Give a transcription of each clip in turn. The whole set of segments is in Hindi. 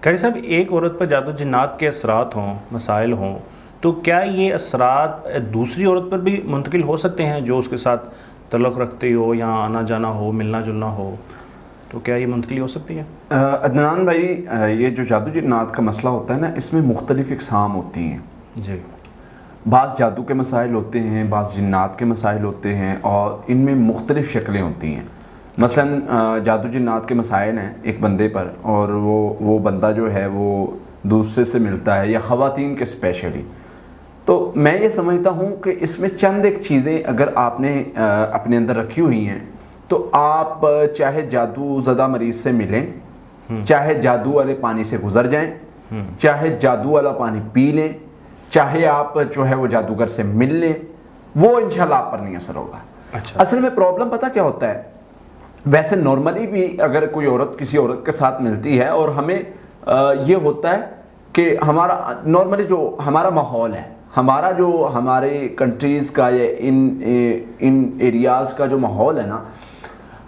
कारी साहब, एक औरत पर जादू जिन्नात के असरात हों, मसाइल हों, तो क्या ये असरात दूसरी औरत पर भी मुंतकिल हो सकते हैं जो उसके साथ तल्लुक़ रखती हो या आना जाना हो, मिलना जुलना हो, तो क्या ये मुंतकिल हो सकती है? अदनान भाई, ये जो जादू जिन्नात का मसला होता है ना, इसमें मुख्तलिफ़ इक़साम होती हैं जी। बाज़ जादू के मसाइल होते हैं, बाज़ जिन्नात के मसाइल होते हैं और इनमें मुख्तलिफ़ शक्लें होती हैं। मसलन जादू जिन्नात के मसाइल हैं एक बंदे पर, और वो बंदा जो है वो दूसरे से मिलता है, या ख़वातीन के स्पेशली। तो मैं ये समझता हूँ कि इसमें चंद एक चीज़ें अगर आपने अपने अंदर रखी हुई हैं, तो आप चाहे जादू ज़दा मरीज़ से मिलें, चाहे जादू वाले पानी से गुज़र जाएं, चाहे जादू वाला पानी पी लें, चाहे आप जो है वो जादूगर से मिल लें, वो इंशाल्लाह आप पर नहीं असर होगा। अच्छा। असल में प्रॉब्लम पता क्या होता है, वैसे नॉर्मली भी अगर कोई औरत किसी औरत के साथ मिलती है और हमें ये होता है कि हमारा नॉर्मली जो हमारा माहौल है, हमारा जो हमारे कंट्रीज़ का या इन एरियाज़ का जो माहौल है ना,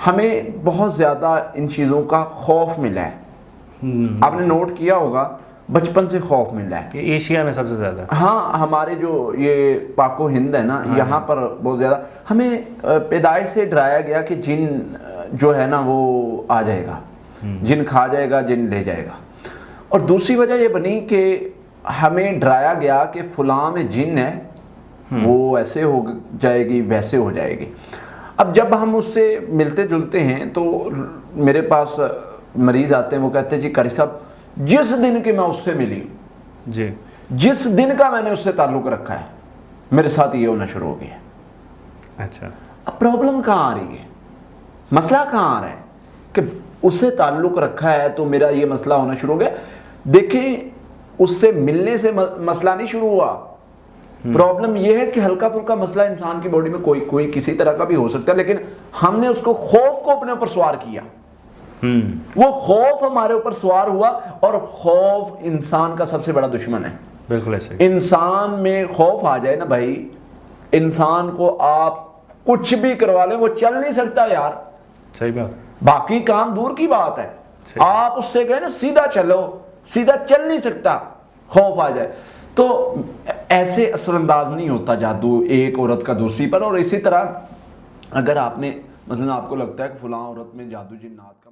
हमें बहुत ज़्यादा इन चीज़ों का खौफ मिला है। आपने नोट किया होगा, बचपन से खौफ मिला है। ये एशिया में सबसे ज़्यादा। हाँ, हमारे जो ये पाको हिंद है ना, यहाँ पर बहुत ज़्यादा हमें पैदाइश से डराया गया कि जिन जो है ना वो आ जाएगा, जिन खा जाएगा, जिन ले जाएगा। और दूसरी वजह ये बनी कि हमें डराया गया कि फ़लाँ में जिन है, वो ऐसे हो जाएगी, वैसे हो जाएगी। अब जब हम उससे मिलते जुलते हैं तो मेरे पास मरीज़ आते हैं, वो कहते हैं जी कारी साहब, जिस दिन के मैं उससे मिली जी, जिस दिन का मैंने उससे ताल्लुक़ रखा है, मेरे साथ ये होना शुरू हो गया। अच्छा। अब प्रॉब्लम कहाँ आ रही है, मसला कहाँ आ रहा है कि उससे ताल्लुक़ रखा है तो मेरा ये मसला होना शुरू हो गया। देखिए, उससे मिलने से मसला नहीं शुरू हुआ। प्रॉब्लम यह है कि हल्का फुल्का मसला इंसान की बॉडी में कोई किसी तरह का भी हो सकता है, लेकिन हमने उसको खौफ को अपने ऊपर सवार किया। वो खौफ हमारे ऊपर सवार हुआ, और खौफ इंसान का सबसे बड़ा दुश्मन है। बिल्कुल ऐसे। इंसान में खौफ आ जाए ना भाई, इंसान को आप कुछ भी करवा लें, वो चल नहीं सकता यार। सही बात। बाकी काम दूर की बात है, आप उससे कहें ना सीधा चलो, सीधा चल नहीं सकता, खौफ आ जाए। तो ऐसे असरअंदाज नहीं होता जादू एक औरत का दूसरी पर। और इसी तरह अगर आपने मसलन आपको लगता है कि फलां औरत में जादू जिन्नात का